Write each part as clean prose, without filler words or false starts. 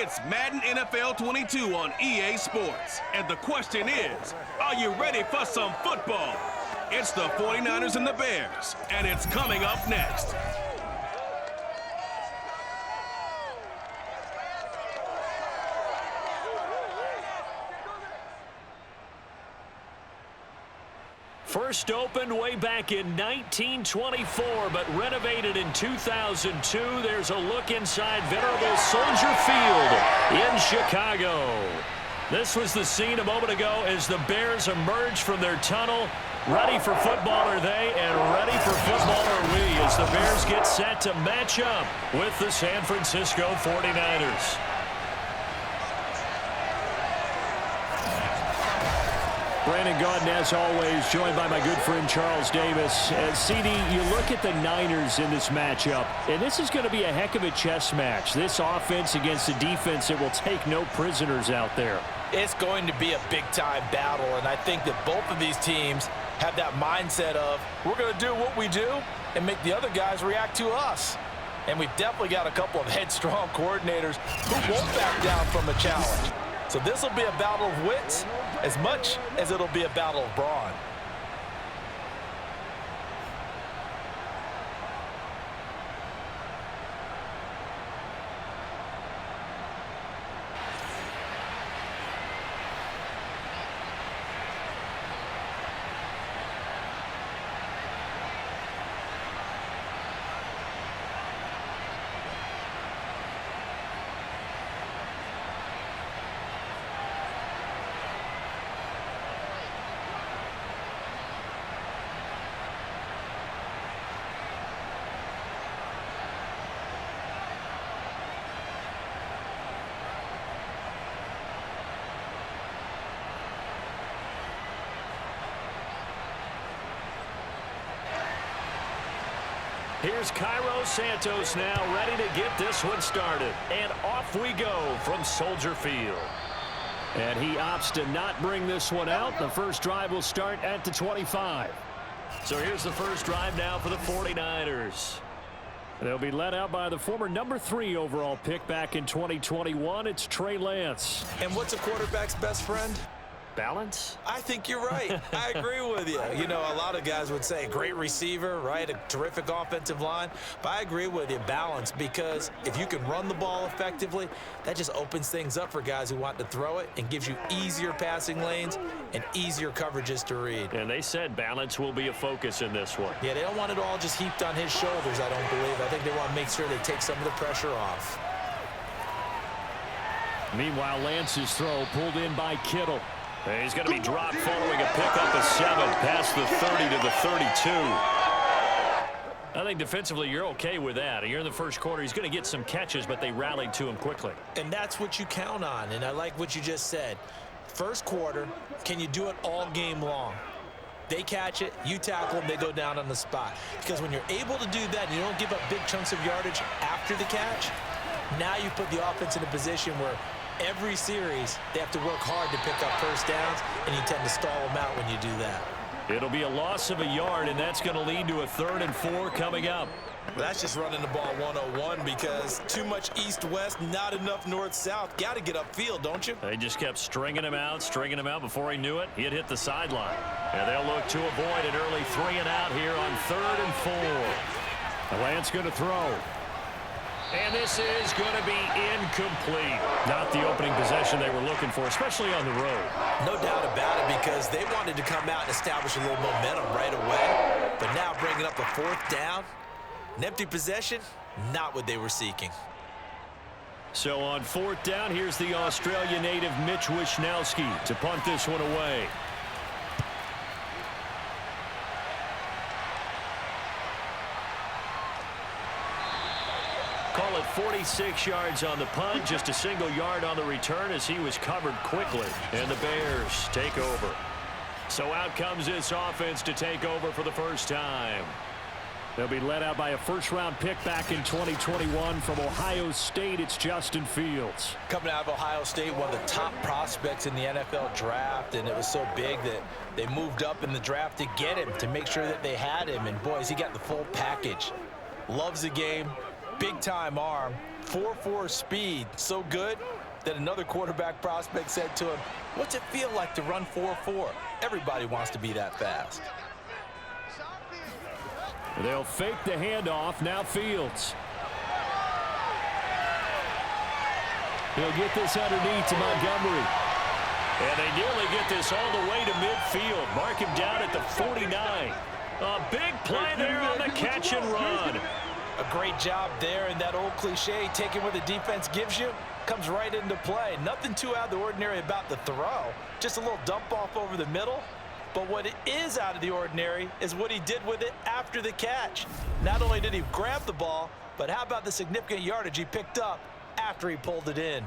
It's Madden NFL 22 on EA Sports. And the question is, are you ready for some football? It's the 49ers and the Bears, and it's coming up next. First opened way back in 1924, but renovated in 2002. There's a look inside venerable Soldier Field in Chicago. This was the scene a moment ago as the Bears emerged from their tunnel. Ready for football are they, and ready for football are we, as the Bears get set to match up with the San Francisco 49ers. Brandon Gaudin, as always, joined by my good friend Charles Davis. CD, you look at the Niners in this matchup, and this is going to be a heck of a chess match. This offense against a defense that will take no prisoners out there. It's going to be a big-time battle, and I think that both of these teams have that mindset of, we're going to do what we do and make the other guys react to us. And we've definitely got a couple of headstrong coordinators who won't back down from a challenge. So this will be a battle of wits as much as it'll be a battle of brawn. Here's Cairo Santos now, ready to get this one started. And off we go from Soldier Field. And he opts to not bring this one out. The first drive will start at the 25. So here's the first drive now for the 49ers. They'll be led out by the former number 3 overall pick back in 2021. It's Trey Lance. And what's a quarterback's best friend? Balance? I think you're right. I agree with you. You know, a lot of guys would say great receiver, right? A terrific offensive line. But I agree with you, balance, because if you can run the ball effectively, that just opens things up for guys who want to throw it and gives you easier passing lanes and easier coverages to read. And they said balance will be a focus in this one. Yeah, they don't want it all just heaped on his shoulders, I don't believe. I think they want to make sure they take some of the pressure off. Meanwhile, Lance's throw pulled in by Kittle. He's going to be dropped following a pickup of 7 past the 30 to the 32. I think defensively you're okay with that. You're in the first quarter. He's going to get some catches, but they rallied to him quickly. And that's what you count on, and I like what you just said. First quarter, can you do it all game long? They catch it, you tackle them, they go down on the spot. Because when you're able to do that and you don't give up big chunks of yardage after the catch, now you put the offense in a position where every series, they have to work hard to pick up first downs, and you tend to stall them out when you do that. It'll be a loss of a yard, and that's going to lead to a 3rd and 4 coming up. Well, that's just running the ball 101 because too much east-west, not enough north-south. Got to get upfield, don't you? They just kept stringing him out. Before he knew it, he had hit the sideline. And they'll look to avoid an early 3 and out here on 3rd and 4. Lance going to throw. And this is going to be incomplete. Not the opening possession they were looking for, especially on the road. No doubt about it, because they wanted to come out and establish a little momentum right away. But now bringing up a 4th down, an empty possession, not what they were seeking. So on 4th down, here's the Australia native Mitch Wishnowsky to punt this one away. Call it 46 yards on the punt, just a single yard on the return as he was covered quickly. And the Bears take over. So out comes this offense to take over for the first time. They'll be led out by a first-round pick back in 2021 from Ohio State. It's Justin Fields. Coming out of Ohio State, one of the top prospects in the NFL draft, and it was so big that they moved up in the draft to get him, to make sure that they had him. And, boys, he got the full package. Loves the game. Big-time arm. 4.4 speed, so good that another quarterback prospect said to him, "What's it feel like to run 4.4? Everybody wants to be that fast." They'll fake the handoff. Now Fields. He'll get this underneath to Montgomery. And they nearly get this all the way to midfield. Mark him down at the 49. A big play there on the catch and run. A great job there, and that old cliche, taking what the defense gives you, comes right into play. Nothing too out of the ordinary about the throw. Just a little dump off over the middle. But what it is out of the ordinary is what he did with it after the catch. Not only did he grab the ball, but how about the significant yardage he picked up after he pulled it in?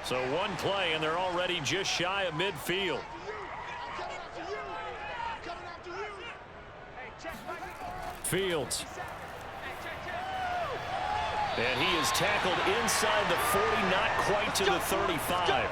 So one play, and they're already just shy of midfield. Fields. And he is tackled inside the 40, not quite to the 35.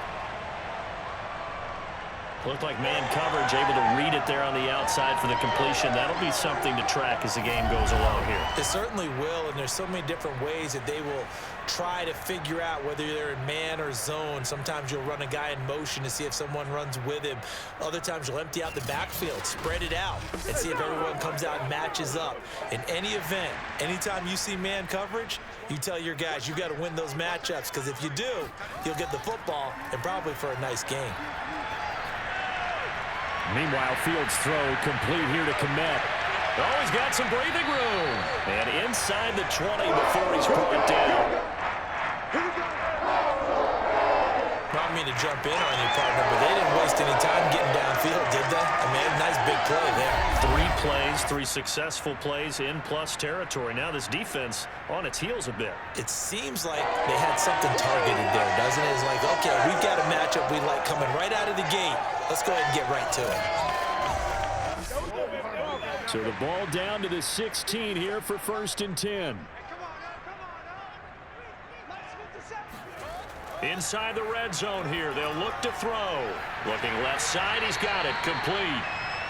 Looked like man coverage, able to read it there on the outside for the completion. That'll be something to track as the game goes along here. It certainly will, and there's so many different ways that they will try to figure out whether they're in man or zone. Sometimes you'll run a guy in motion to see if someone runs with him. Other times you'll empty out the backfield, spread it out, and see if everyone comes out and matches up. In any event, anytime you see man coverage, you tell your guys you got to win those matchups, because if you do, you'll get the football and probably for a nice game. Meanwhile, Fields' throw complete here to Komet. Oh, he's got some breathing room. And inside the 20 before he's brought down. I don't mean to jump in on you, partner, but they didn't waste any time getting downfield, did they? I mean, a nice big play there. 3 plays, 3 successful plays in plus territory. Now this defense on its heels a bit. It seems like they had something targeted there, doesn't it? It's like, okay, we've got a matchup we like coming right out of the gate. Let's go ahead and get right to it. So the ball down to the 16 here for 1st and 10. Inside the red zone here. They'll look to throw. Looking left side. He's got it. Complete.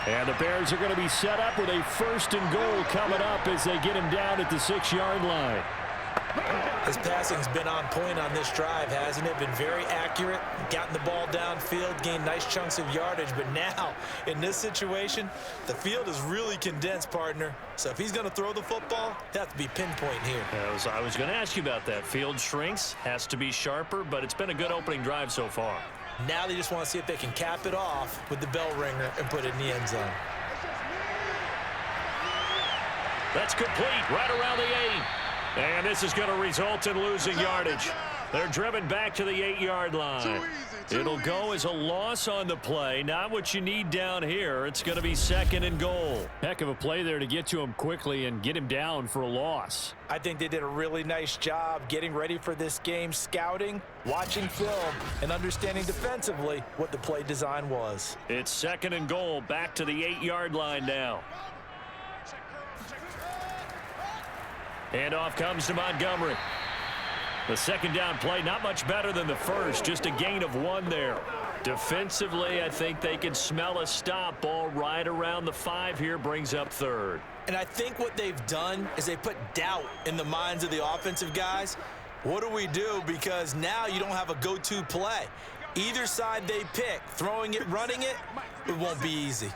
And the Bears are going to be set up with a 1st and goal coming up as they get him down at the 6-yard line. His passing's been on point on this drive, hasn't it? Been very accurate, gotten the ball downfield, gained nice chunks of yardage. But now, in this situation, the field is really condensed, partner. So if he's going to throw the football, it has to be pinpoint here. I was going to ask you about that. Field shrinks, has to be sharper, but it's been a good opening drive so far. Now they just want to see if they can cap it off with the bell ringer and put it in the end zone. That's complete right around the 8. And this is going to result in losing yardage. They're driven back to the 8-yard line. It'll go as a loss on the play. Not what you need down here. It's going to be 2nd and goal. Heck of a play there to get to him quickly and get him down for a loss. I think they did a really nice job getting ready for this game, scouting, watching film, and understanding defensively what the play design was. It's 2nd and goal, back to the 8-yard line now. Handoff comes to Montgomery. The 2nd down play, not much better than the first, just a gain of 1 there. Defensively, I think they can smell a stop. Ball right around the 5 here, brings up 3rd. And I think what they've done is they put doubt in the minds of the offensive guys. What do we do? Because now you don't have a go-to play. Either side they pick, throwing it, running it, it won't be easy.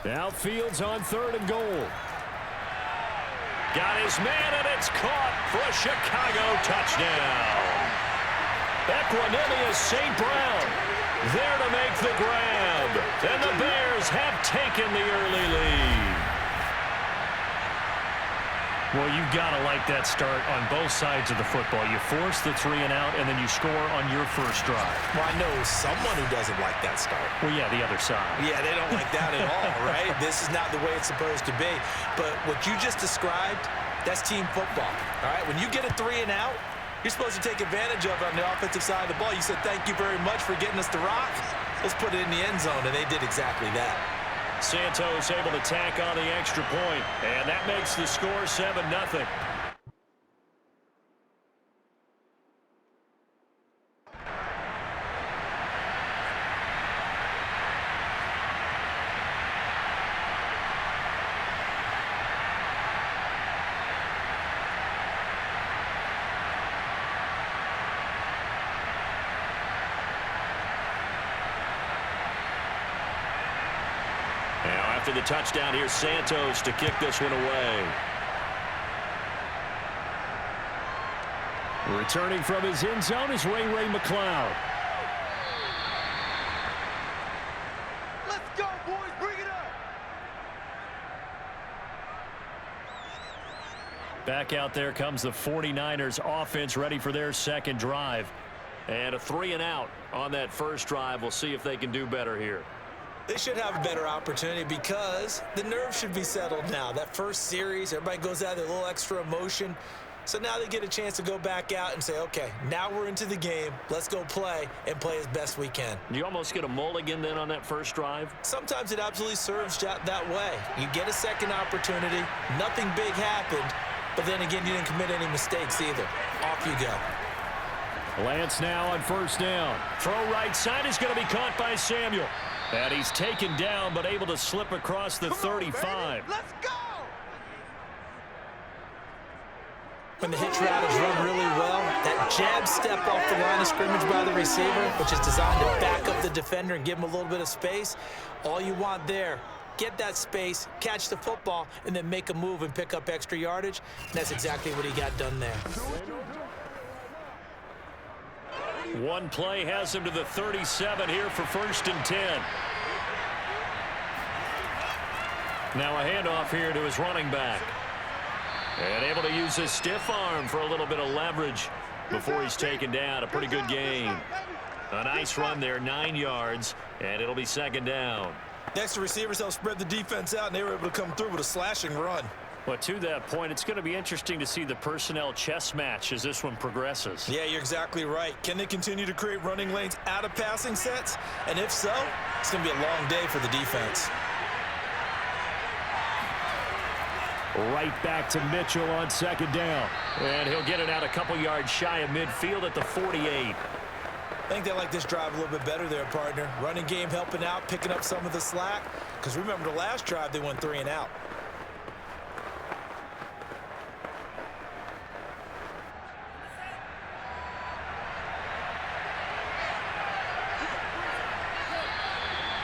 Now Fields on 3rd and goal. Got his man, and it's caught for a Chicago touchdown. Equanimous St. Brown there to make the grab. And the Bears have taken the early lead. Well, you've got to like that start on both sides of the football. You force the 3 and out, and then you score on your first drive. Well, I know someone who doesn't like that start. Well, yeah, the other side. Yeah, they don't like that at all, right? This is not the way it's supposed to be. But what you just described, that's team football, all right? When you get a 3 and out, you're supposed to take advantage of it on the offensive side of the ball. You said, thank you very much for getting us the rock. Let's put it in the end zone, and they did exactly that. Santos able to tack on the extra point, and that makes the score 7-0. After the touchdown, here's Santos to kick this one away. Returning from his end zone is Ray McCloud. Let's go, boys. Bring it up. Back out there comes the 49ers offense, ready for their second drive. And a 3-and-out on that first drive. We'll see if they can do better here. They should have a better opportunity because the nerves should be settled now. That first series, everybody goes out with a little extra emotion. So now they get a chance to go back out and say, okay, now we're into the game. Let's go play and play as best we can. Do you almost get a mulligan then on that first drive? Sometimes it absolutely serves that way. You get a second opportunity. Nothing big happened. But then again, you didn't commit any mistakes either. Off you go. Lance now on first down. Throw right side is going to be caught by Samuel. And he's taken down but able to slip across the 35. Let's go. When the hitch route is run really well, that jab step off the line of scrimmage by the receiver, which is designed to back up the defender and give him a little bit of space, all you want there, get that space, catch the football, and then make a move and pick up extra yardage. And that's exactly what he got done there. One play has him to the 37 here for 1st and 10. Now a handoff here to his running back. And able to use his stiff arm for a little bit of leverage before he's taken down. A pretty good gain. A nice run there, 9 yards, and it'll be 2nd down. Next, the receivers helped spread the defense out, and they were able to come through with a slashing run. Well, to that point, it's going to be interesting to see the personnel chess match as this one progresses. Yeah, you're exactly right. Can they continue to create running lanes out of passing sets? And if so, it's going to be a long day for the defense. Right back to Mitchell on 2nd down. And he'll get it out a couple yards shy of midfield at the 48. I think they like this drive a little bit better there, partner. Running game helping out, picking up some of the slack. Because remember, the last drive, they went 3-and-out.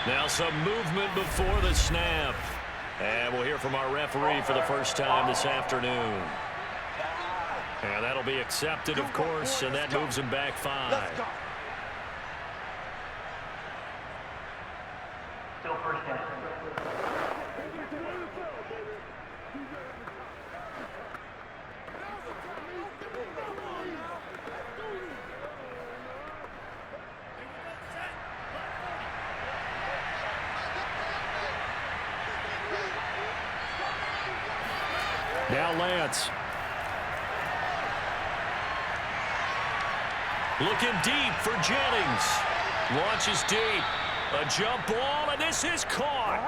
Now some movement before the snap. And we'll hear from our referee for the first time this afternoon. And that'll be accepted, of course, and that moves him back 5. Still first down. Now Lance. Looking deep for Jennings. Launches deep. A jump ball, and this is caught.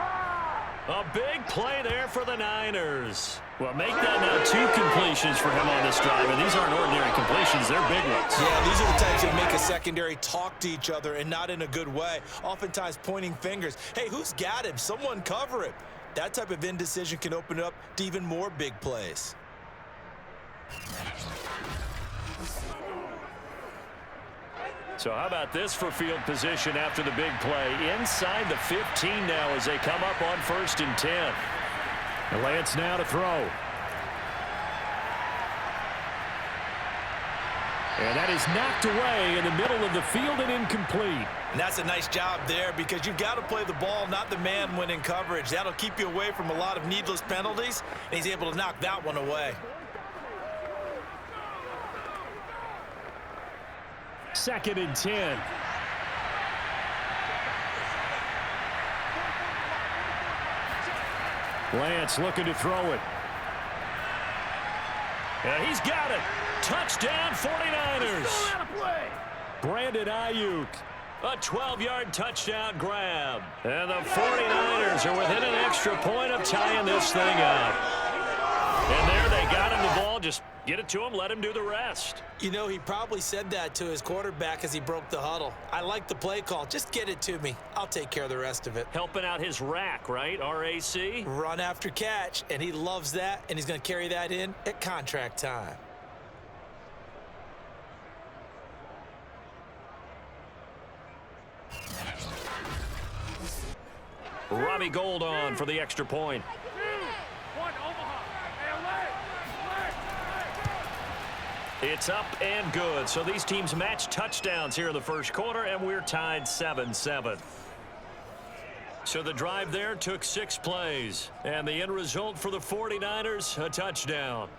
A big play there for the Niners. Well, make that now 2 completions for him on this drive, and these aren't ordinary completions. They're big ones. Yeah, these are the types that make a secondary talk to each other, and not in a good way. Oftentimes pointing fingers. Hey, who's got him? Someone cover it. That type of indecision can open it up to even more big plays. So how about this for field position after the big play? Inside the 15 now as they come up on 1st and 10. And Lance now to throw. And that is knocked away in the middle of the field and incomplete. And that's a nice job there because you've got to play the ball, not the man when in coverage. That'll keep you away from a lot of needless penalties, and he's able to knock that one away. 2nd and 10. Lance looking to throw it. And he's got it. Touchdown 49ers. Brandon Ayuk. A 12-yard touchdown grab. And the 49ers are within an extra point of tying this thing up. And there they got him the ball. Just get it to him, let him do the rest. You know, he probably said that to his quarterback as he broke the huddle. I like the play call. Just get it to me. I'll take care of the rest of it. Helping out his rack, right? RAC? Run after catch, and he loves that, and he's going to carry that in at contract time. Robbie Gould on for the extra point. It's up and good. So these teams match touchdowns here in the first quarter, and we're tied 7-7. So the drive there took 6 plays, and the end result for the 49ers, a touchdown.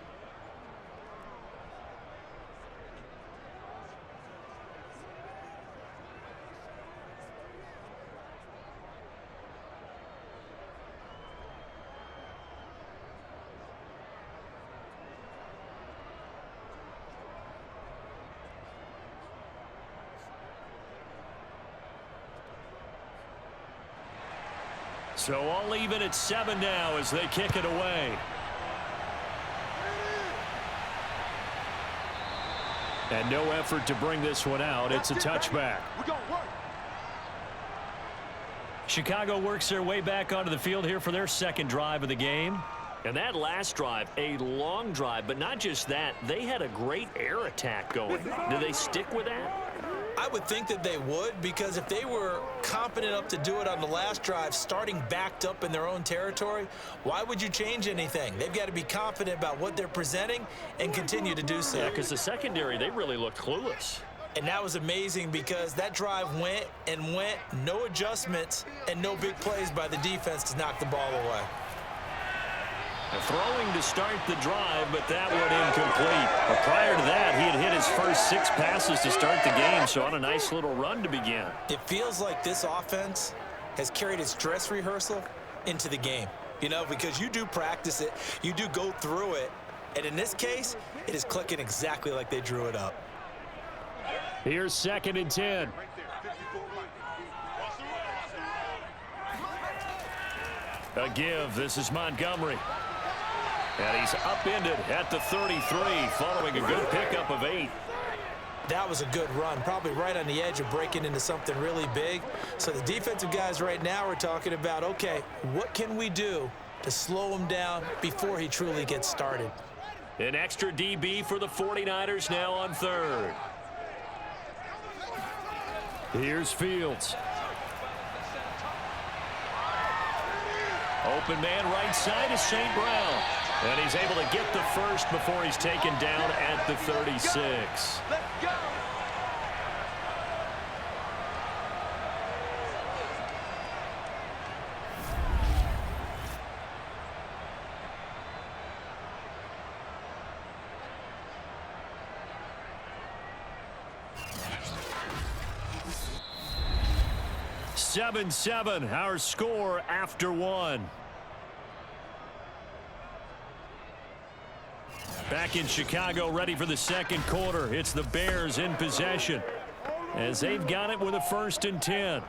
So all even at 7 now as they kick it away. And no effort to bring this one out. It's a touchback. Chicago works their way back onto the field here for their second drive of the game. And that last drive, a long drive, but not just that. They had a great air attack going. Do they stick with that? I would think that they would, because if they were confident enough to do it on the last drive, starting backed up in their own territory, why would you change anything? They've got to be confident about what they're presenting and continue to do so. Yeah, because the secondary, they really looked clueless. And that was amazing because that drive went and went, no adjustments and no big plays by the defense to knock the ball away. Throwing to start the drive, but that one incomplete. But prior to that, he had hit his first 6 passes to start the game, so on a nice little run to begin. It feels like this offense has carried its dress rehearsal into the game. You know, because you do practice it, you do go through it, and in this case, it is clicking exactly like they drew it up. Here's 2nd and 10. A give. This is Montgomery. And he's upended at the 33 following a good pickup of 8. That was a good run, probably right on the edge of breaking into something really big. So the defensive guys right now are talking about, okay, what can we do to slow him down before he truly gets started? An extra DB for the 49ers now on 3rd. Here's Fields. Open man right side is St. Brown. And he's able to get the first before he's taken down at the 36. Let's go. Seven, our score after 1. Back in Chicago, ready for the second quarter. It's the Bears in possession as they've got it with a 1st and 10.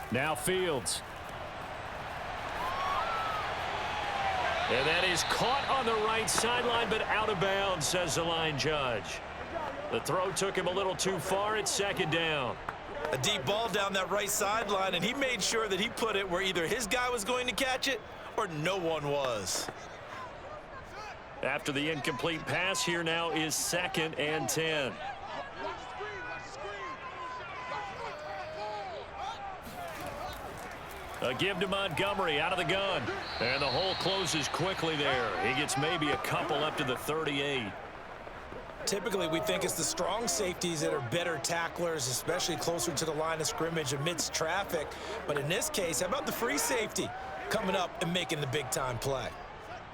Now Fields. And that is caught on the right sideline, but out of bounds, says the line judge. The throw took him a little too far. It's 2nd down. A deep ball down that right sideline, and he made sure that he put it where either his guy was going to catch it or no one was. After the incomplete pass, here now is 2nd and 10. A give to Montgomery out of the gun. And the hole closes quickly there. He gets maybe a couple up to the 38. Typically, we think it's the strong safeties that are better tacklers, especially closer to the line of scrimmage amidst traffic. But in this case, how about the free safety coming up and making the big-time play?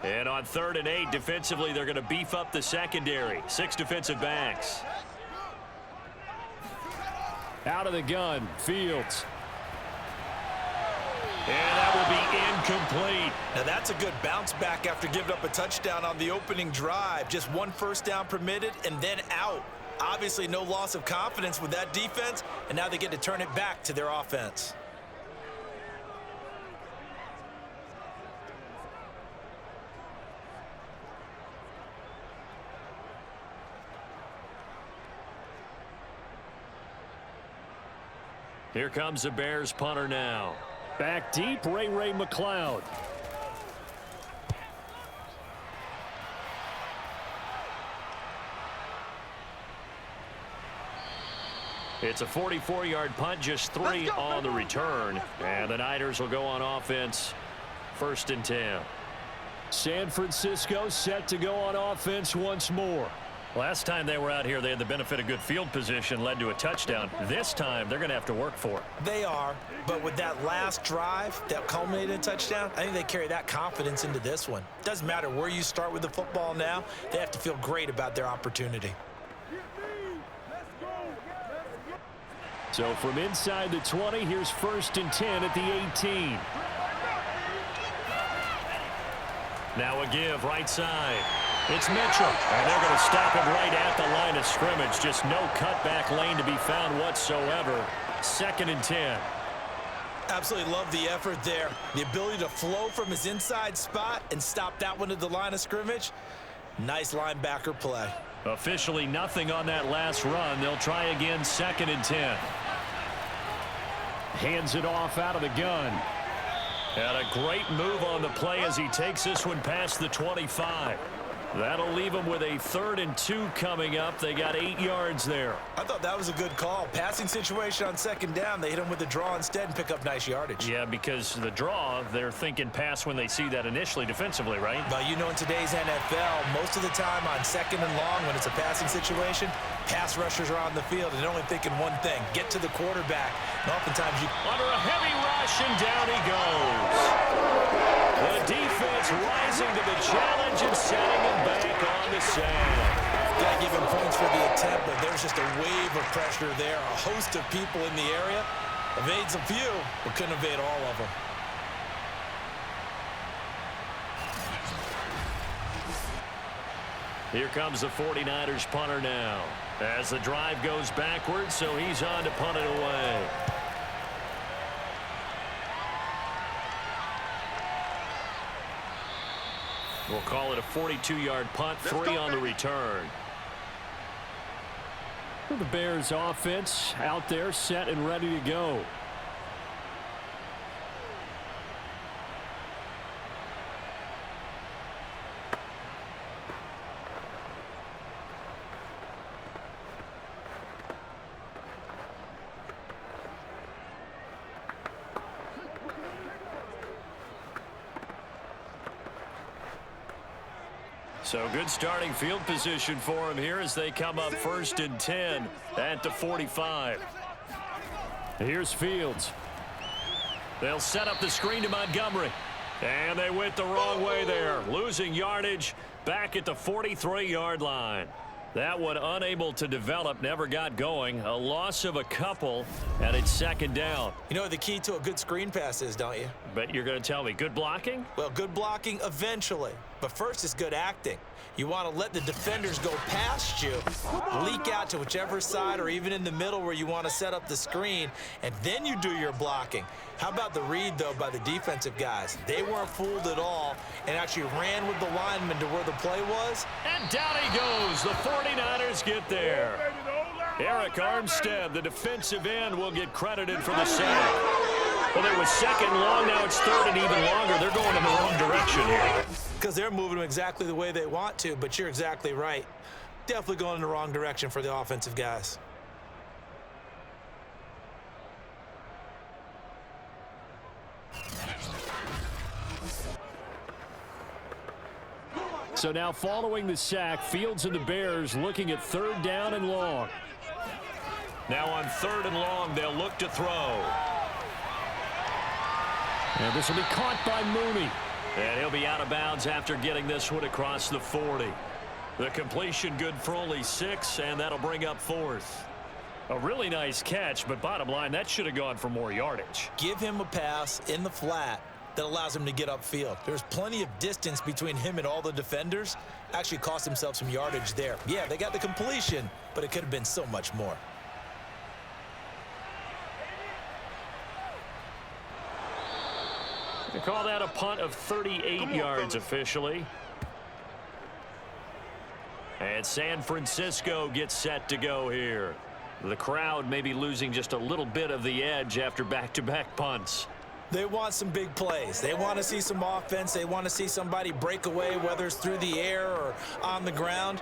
And on 3rd and 8, defensively, they're going to beef up the secondary. 6 defensive backs. Out of the gun, Fields. And that will be incomplete. Now that's a good bounce back after giving up a touchdown on the opening drive. Just 1 first down permitted and then out. Obviously no loss of confidence with that defense, and now they get to turn it back to their offense. Here comes the Bears punter now. Back deep, Ray McLeod. It's a 44-yard punt, just 3 on the return. And the Niners will go on offense, 1st and 10. San Francisco set to go on offense once more. Last time they were out here, they had the benefit of good field position, led to a touchdown. This time, they're going to have to work for it. They are, but with that last drive that culminated in a touchdown, I think they carry that confidence into this one. Doesn't matter where you start with the football now, they have to feel great about their opportunity. So from inside the 20, here's 1st and 10 at the 18. Now a give, right side. It's Mitchell, and they're going to stop him right at the line of scrimmage. Just no cutback lane to be found whatsoever. 2nd and 10. Absolutely love the effort there. The ability to flow from his inside spot and stop that one at the line of scrimmage. Nice linebacker play. Officially nothing on that last run. They'll try again, 2nd and 10. Hands it off out of the gun. And a great move on the play as he takes this one past the 25. That'll leave them with a 3rd and 2 coming up. They got 8 yards there. I thought that was a good call. Passing situation on 2nd down. They hit him with the draw instead and pick up nice yardage. Yeah, because the draw, they're thinking pass when they see that initially defensively, right? But you know, in today's NFL, most of the time on 2nd and long, when it's a passing situation, pass rushers are on the field and they're only thinking one thing, get to the quarterback. And oftentimes you... Under a heavy rush, and down he goes. The defense rising to the challenge and setting him back on the sand. Got to give him points for the attempt, but there's just a wave of pressure there. A host of people in the area. Evades a few, but couldn't evade all of them. Here comes the 49ers punter now. As the drive goes backwards, so he's on to punt it away. We'll call it a 42-yard punt, 3 on the return. The Bears offense out there set and ready to go. So good starting field position for him here as they come up 1st and 10 at the 45. Here's Fields. They'll set up the screen to Montgomery. And they went the wrong way there. Losing yardage back at the 43-yard line. That one unable to develop, never got going. A loss of a couple, and it's 2nd down. You know what the key to a good screen pass is, don't you? But you're going to tell me, good blocking? Well, good blocking eventually. But first is good acting. You want to let the defenders go past you, leak out to whichever side or even in the middle where you want to set up the screen, and then you do your blocking. How about the read, though, by the defensive guys? They weren't fooled at all and actually ran with the lineman to where the play was. And down he goes. The 49ers get there. Eric Armstead, the defensive end, will get credited for the sack. Well, it was 2nd long. Now it's 3rd and even longer. They're going in the wrong direction here. Because they're moving them exactly the way they want to, but you're exactly right. Definitely going in the wrong direction for the offensive guys. So now following the sack, Fields and the Bears looking at 3rd down and long. Now on 3rd and long, they'll look to throw. And this will be caught by Mooney. And he'll be out of bounds after getting this one across the 40. The completion good for only 6, and that'll bring up 4th. A really nice catch, but bottom line, that should have gone for more yardage. Give him a pass in the flat that allows him to get upfield. There's plenty of distance between him and all the defenders. Actually cost himself some yardage there. Yeah, they got the completion, but it could have been so much more. They call that a punt of 38 yards officially. And San Francisco gets set to go here. The crowd may be losing just a little bit of the edge after back-to-back punts. They want some big plays. They want to see some offense. They want to see somebody break away, whether it's through the air or on the ground.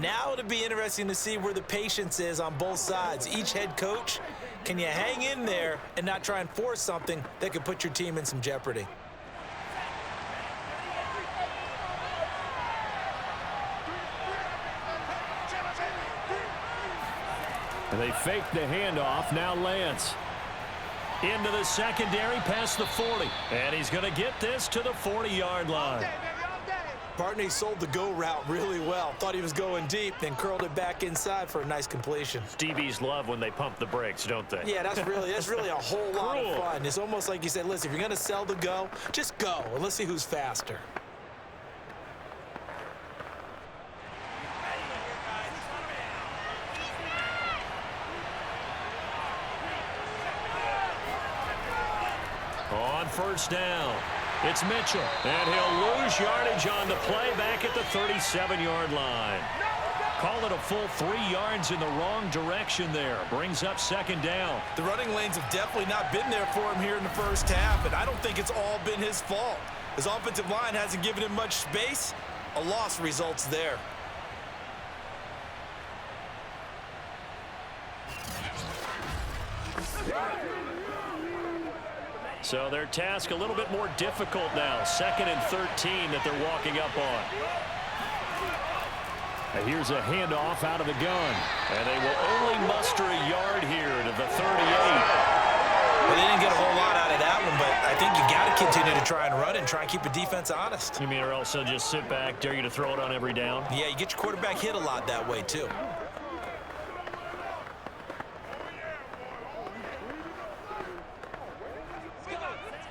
Now it'll be interesting to see where the patience is on both sides. Each head coach, can you hang in there and not try and force something that could put your team in some jeopardy? And they fake the handoff. Now Lance. Into the secondary, past the 40. And he's going to get this to the 40-yard line. Partney sold the go route really well. Thought he was going deep, then curled it back inside for a nice completion. DBs love when they pump the brakes, don't they? Yeah, that's really a whole lot of fun. It's almost like you said, listen, if you're going to sell the go, just go, and let's see who's faster. On first down, it's Mitchell. And he'll lose yardage on the play back at the 37-yard line. Call it a full 3 yards in the wrong direction there. Brings up second down. The running lanes have definitely not been there for him here in the first half, and I don't think it's all been his fault. His offensive line hasn't given him much space. A loss results there. So their task a little bit more difficult now. 2nd and 13 that they're walking up on. And here's a handoff out of the gun. And they will only muster a yard here to the 38. Well, they didn't get a whole lot out of that one, but I think you got to continue to try and run and try and keep the defense honest. You mean or else they'll just sit back, dare you to throw it on every down? Yeah, you get your quarterback hit a lot that way, too.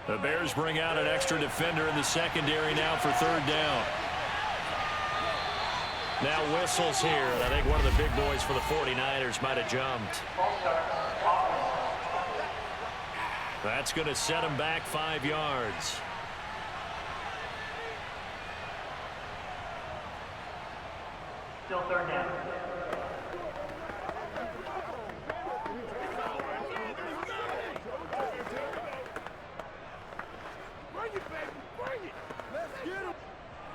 The Bears bring out an extra defender in the secondary now for 3rd down. Now whistles here, and I think one of the big boys for the 49ers might have jumped. That's going to set him back 5 yards. Still 3rd down.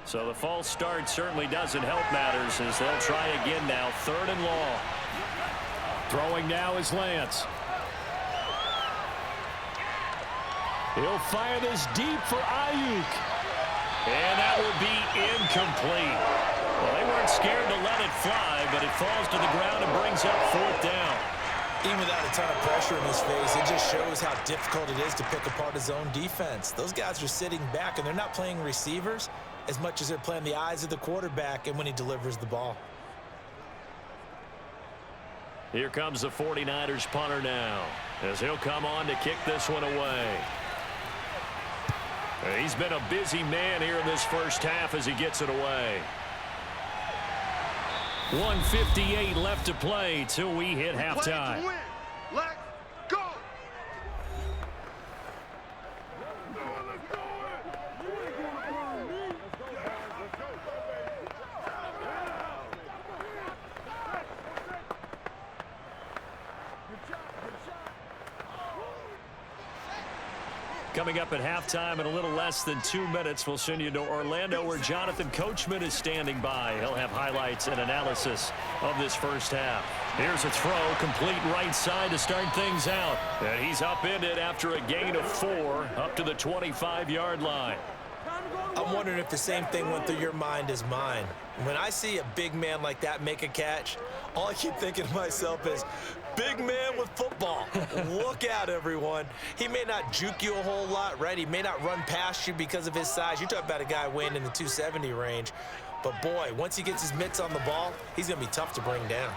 So the false start certainly doesn't help matters as they'll try again now. 3rd and long. Throwing now is Lance. He'll fire this deep for Ayuk. And that will be incomplete. Well, they weren't scared to let it fly, but it falls to the ground and brings up 4th down. Even without a ton of pressure in his face, it just shows how difficult it is to pick apart his own defense. Those guys are sitting back, and they're not playing receivers as much as they're playing the eyes of the quarterback and when he delivers the ball. Here comes the 49ers punter now, as he'll come on to kick this one away. He's been a busy man here in this first half as he gets it away. 1:58 left to play till we hit halftime. Let's go! Coming up at halftime in a little less than 2 minutes, we'll send you to Orlando where Jonathan Coachman is standing by. He'll have highlights and analysis of this first half. Here's a throw, complete right side to start things out. And he's upended after a gain of 4 up to the 25-yard line. I'm wondering if the same thing went through your mind as mine. When I see a big man like that make a catch, all I keep thinking to myself is, big man with football. Look out, everyone. He may not juke you a whole lot, right? He may not run past you because of his size. You're talking about a guy weighing in the 270 range. But, boy, once he gets his mitts on the ball, he's going to be tough to bring down.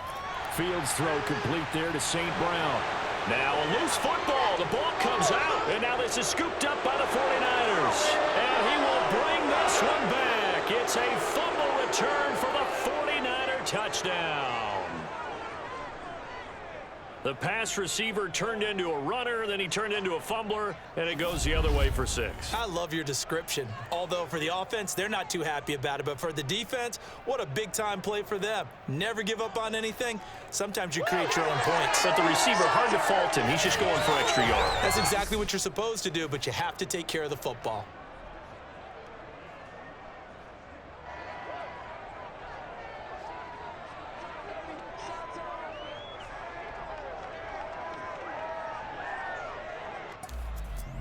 Fields throw complete there to St. Brown. Now a loose football. The ball comes out. And now this is scooped up by the 49ers. And he will bring this one back. It's a fumble return for the 49er touchdown. The pass receiver turned into a runner, then he turned into a fumbler, and it goes the other way for 6. I love your description. Although for the offense, they're not too happy about it. But for the defense, what a big-time play for them. Never give up on anything. Sometimes you create your own points. But the receiver, hard to fault him. He's just going for extra yards. That's exactly what you're supposed to do, but you have to take care of the football.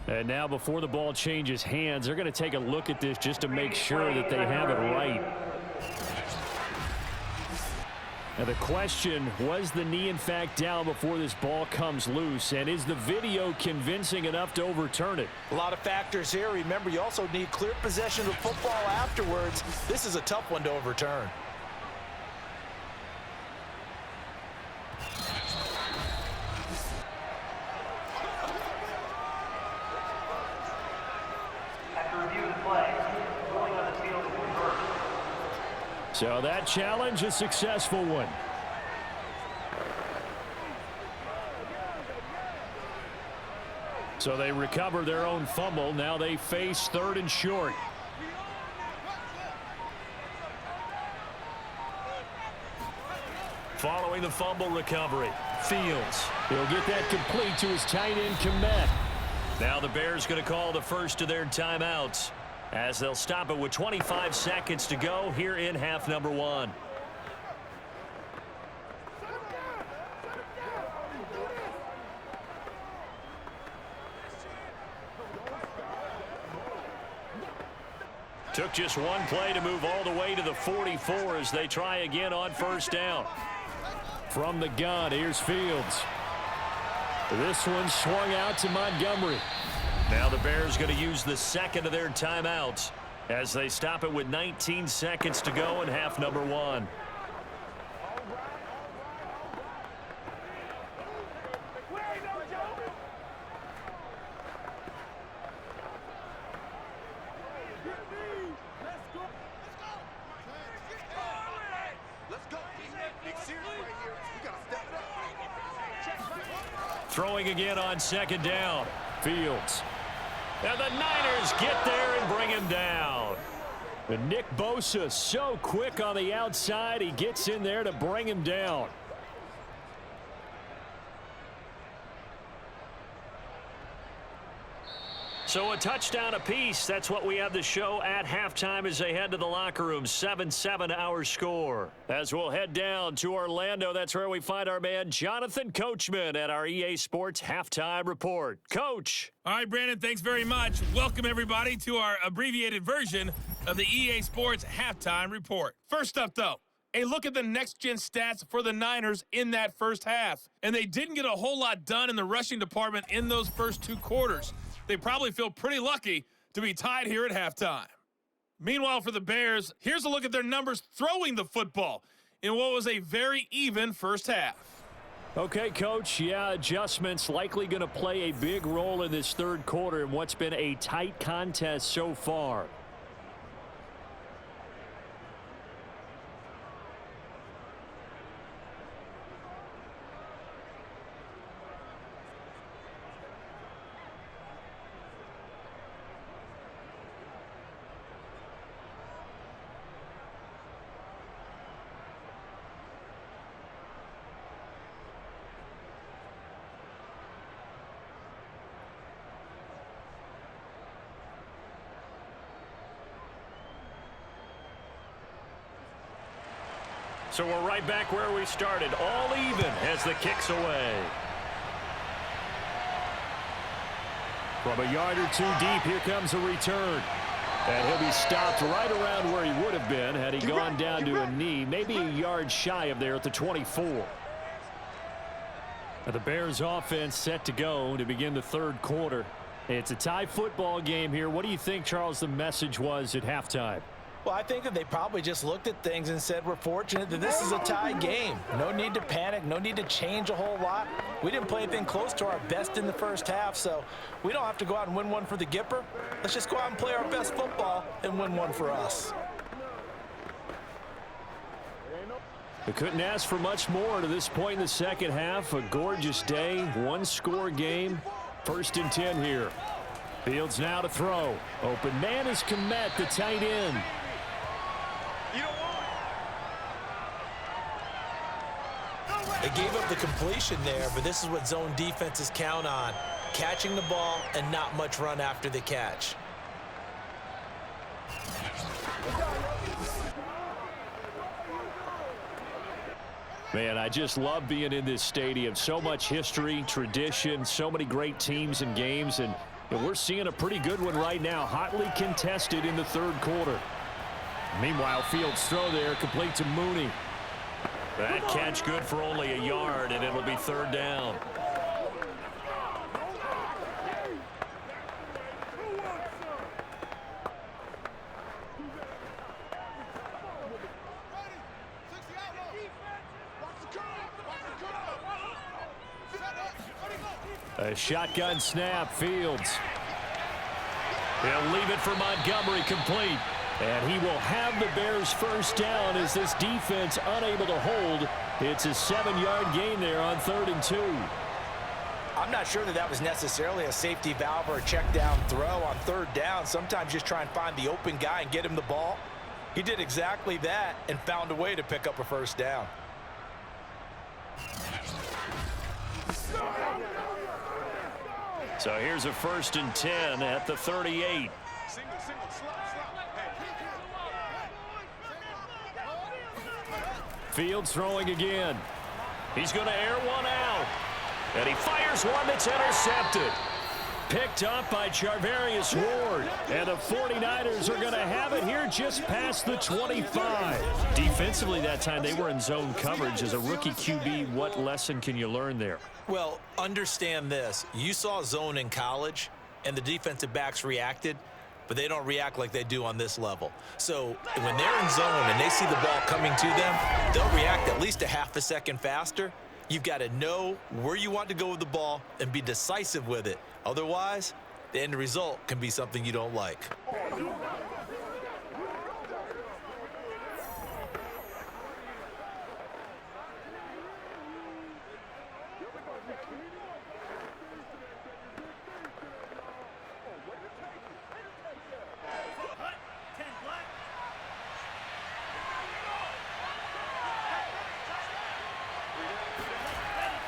And now before the ball changes hands, they're going to take a look at this just to make sure that they have it right. Now the question, was the knee in fact down before this ball comes loose? And is the video convincing enough to overturn it? A lot of factors here. Remember, you also need clear possession of football afterwards. This is a tough one to overturn. So that challenge, a successful one. So they recover their own fumble. Now they face 3rd and short. Following the fumble recovery, Fields. He'll get that complete to his tight end, Komet. Now the Bears going to call the first of their timeouts, as they'll stop it with 25 seconds to go here in half number 1. Took just one play to move all the way to the 44 as they try again on first down. From the gun, here's Fields. This one swung out to Montgomery. Now the Bears going to use the second of their timeouts as they stop it with 19 seconds to go in half number 1. Throwing again on second down. Fields. And the Niners get there and bring him down. And Nick Bosa so quick on the outside. He gets in there to bring him down. So a touchdown apiece. That's what we have the show at halftime as they head to the locker room. 7-7 our score. As we'll head down to Orlando, that's where we find our man Jonathan Coachman at our EA Sports Halftime Report. Coach. All right, Brandon, thanks very much. Welcome, everybody, to our abbreviated version of the EA Sports Halftime Report. First up, though, a look at the next-gen stats for the Niners in that first half. And they didn't get a whole lot done in the rushing department in those first 2 quarters. They probably feel pretty lucky to be tied here at halftime. Meanwhile, for the Bears, here's a look at their numbers throwing the football in what was a very even first half. Okay, Coach, yeah, adjustments likely going to play a big role in this third quarter in what's been a tight contest so far. So we're right back where we started, all even as the kick's away. From a yard or 2 deep, here comes a return. And he'll be stopped right around where he would have been had he gone down to a knee, maybe a yard shy of there at the 24. Now the Bears offense set to go to begin the third quarter. It's a tie football game here. What do you think, Charles, the message was at halftime? Well, I think that they probably just looked at things and said, we're fortunate that this is a tie game. No need to panic, no need to change a whole lot. We didn't play anything close to our best in the first half, so we don't have to go out and win one for the Gipper. Let's just go out and play our best football and win one for us. We couldn't ask for much more to this point in the second half. A gorgeous day, one-score game. 1st and 10 here. Fields now to throw. Open man is Komet, the tight end. They gave up the completion there, but this is what zone defenses count on. Catching the ball and not much run after the catch. Man, I just love being in this stadium. So much history, tradition, so many great teams and games, and we're seeing a pretty good one right now, hotly contested in the 3rd quarter. Meanwhile, Fields' throw there, complete to Mooney. That catch good for only a yard, and it'll be 3rd down. A shotgun snap, Fields. He'll leave it for Montgomery, complete. And he will have the Bears' 1st down as this defense unable to hold. It's a 7-yard gain there on 3rd and 2. I'm not sure that was necessarily a safety valve or a check down throw on 3rd down. Sometimes just try and find the open guy and get him the ball. He did exactly that and found a way to pick up a 1st down. So here's a 1st and 10 at the 38. Fields throwing again. He's going to air one out. And he fires one that's intercepted. Picked up by Charvarius Ward. And the 49ers are going to have it here just past the 25. Defensively that time, they were in zone coverage. As a rookie QB, what lesson can you learn there? Well, understand this. You saw zone in college, and the defensive backs reacted, but they don't react like they do on this level. So when they're in zone and they see the ball coming to them, they'll react at least a half a second faster. You've got to know where you want to go with the ball and be decisive with it. Otherwise, the end result can be something you don't like.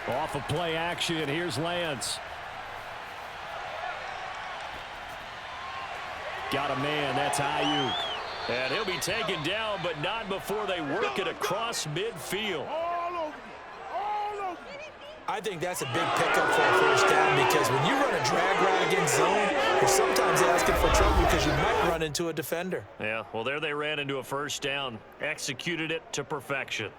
Off of play action, here's Lance. Got a man, that's Ayuk. And he'll be taken down, but not before they work it across midfield. I think that's a big pickup for a 1st down because when you run a drag route against zone, you're sometimes asking for trouble because you might run into a defender. Yeah, well, there they ran into a 1st down. Executed it to perfection.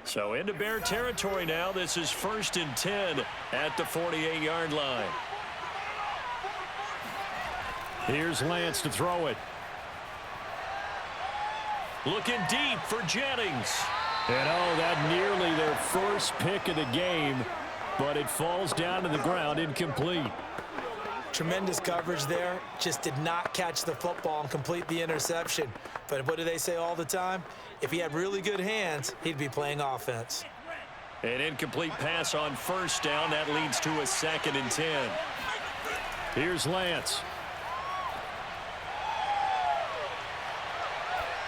So into Bear territory now. This is 1st and 10 at the 48-yard line. Here's Lance to throw it. Looking deep for Jennings. And oh, that nearly their 1st pick of the game, but it falls down to the ground incomplete. Tremendous coverage there. Just did not catch the football and complete the interception. But what do they say all the time? If he had really good hands, he'd be playing offense. An incomplete pass on 1st down. That leads to a 2nd and 10. Here's Lance.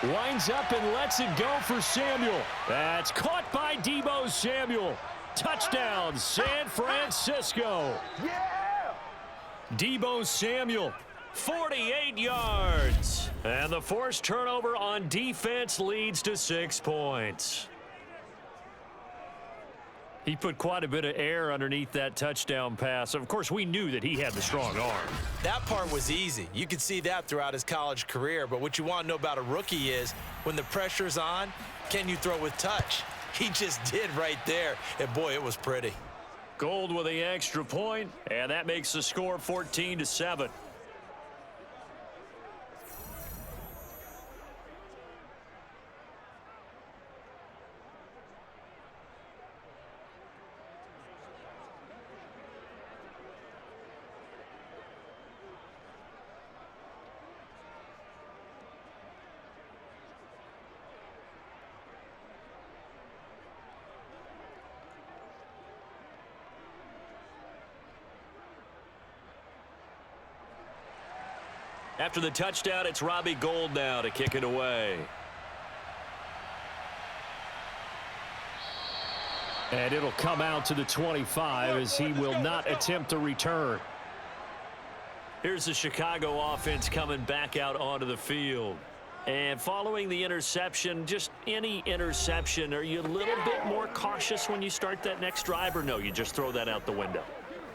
Winds up and lets it go for Samuel. That's caught by Deebo Samuel. Touchdown, San Francisco. Deebo Samuel, 48 yards. And the forced turnover on defense leads to 6 points. He put quite a bit of air underneath that touchdown pass. Of course, we knew that he had the strong arm. That part was easy. You could see that throughout his college career. But what you want to know about a rookie is when the pressure's on, can you throw with touch? He just did right there. And, boy, it was pretty. Gold with the extra point, and that makes the score 14-7. After the touchdown, it's Robbie Gould now to kick it away. And it'll come out to the 25 as he will not attempt a return. Here's the Chicago offense coming back out onto the field. And following the interception, just any interception, are you a little bit more cautious when you start that next drive, or no, you just throw that out the window?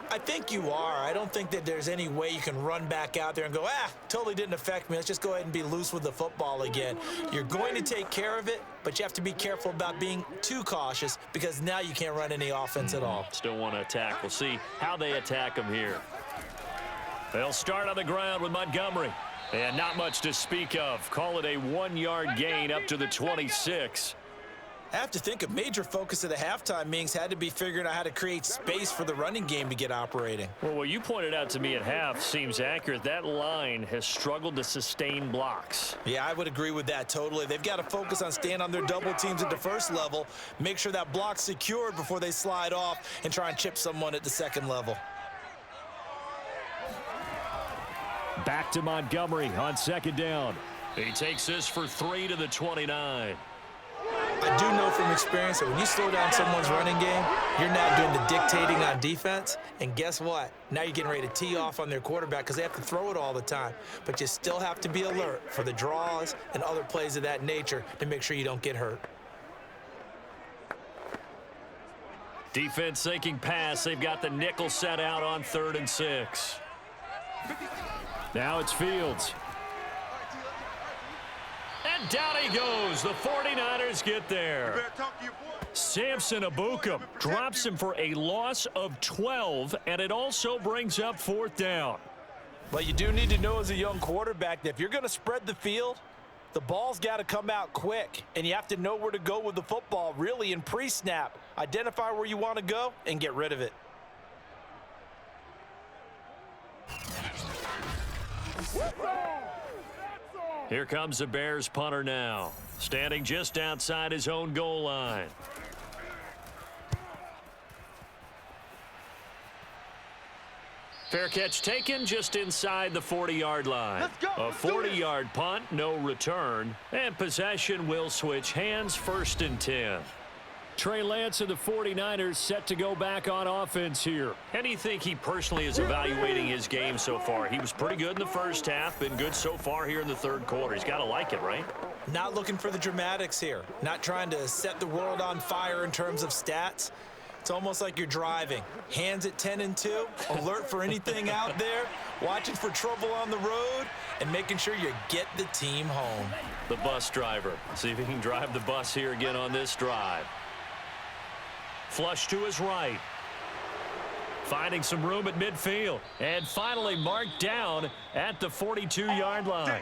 I think you are. I don't think that there's any way you can run back out there and go, totally didn't affect me. Let's just go ahead and be loose with the football again. You're going to take care of it, but you have to be careful about being too cautious because now you can't run any offense at all. Still want to attack. We'll see how they attack them here. They'll start on the ground with Montgomery. And not much to speak of. Call it a 1-yard gain up to the 26. I have to think a major focus of the halftime meetings had to be figuring out how to create space for the running game to get operating. Well, what you pointed out to me at half seems accurate. That line has struggled to sustain blocks. Yeah, I would agree with that totally. They've got to focus on staying on their double teams at the first level, make sure that block's secured before they slide off and try and chip someone at the second level. Back to Montgomery on second down. He takes this for 3 to the 29. I do know from experience that when you slow down someone's running game, you're now doing the dictating on defense. And guess what? Now you're getting ready to tee off on their quarterback because they have to throw it all the time. But you still have to be alert for the draws and other plays of that nature to make sure you don't get hurt. Defense thinking pass. They've got the nickel set out on 3rd and 6. Now it's Fields. And down he goes. The 49ers get there. Samson Abukum drops him for a loss of 12, and it also brings up 4th down. But you do need to know as a young quarterback that if you're going to spread the field, the ball's got to come out quick, and you have to know where to go with the football really in pre-snap. Identify where you want to go and get rid of it. Here comes the Bears punter now, standing just outside his own goal line. Fair catch taken just inside the 40-yard line. Let's go. A 40-yard punt, no return, and possession will switch hands, 1st and 10. Trey Lance and the 49ers set to go back on offense here. How do you think he personally is evaluating his game so far? He was pretty good in the first half, been good so far here in the 3rd quarter. He's got to like it, right? Not looking for the dramatics here. Not trying to set the world on fire in terms of stats. It's almost like you're driving. Hands at 10 and 2, alert for anything out there, watching for trouble on the road, and making sure you get the team home. The bus driver. See if he can drive the bus here again on this drive. Flush to his right. Finding some room at midfield. And finally marked down at the 42-yard line.